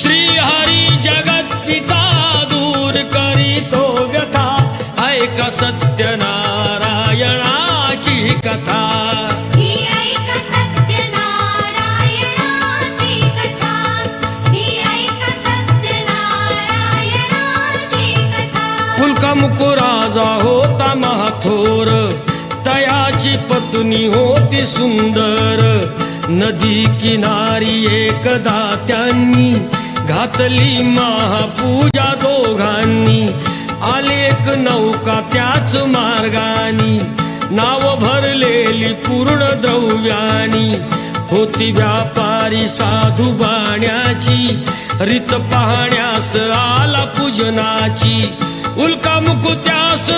श्रीहरी जगत पिता दूर करीतो व्यथा ऐका सत्यनारायणाची कथा कुलकामुको राजा होता महाथोर तयाची पत्नी होती सुंदर नदी किनारी एकदा त्यांनी घातली महापूजा दोघांनी आले एक नौका त्याच मार्गानी नाव भरलेली पूर्ण द्रव्यानी होती व्यापारी साधू बाण्याची रीत पाहण्यास आला पूजनाची उल्कामुक त्यास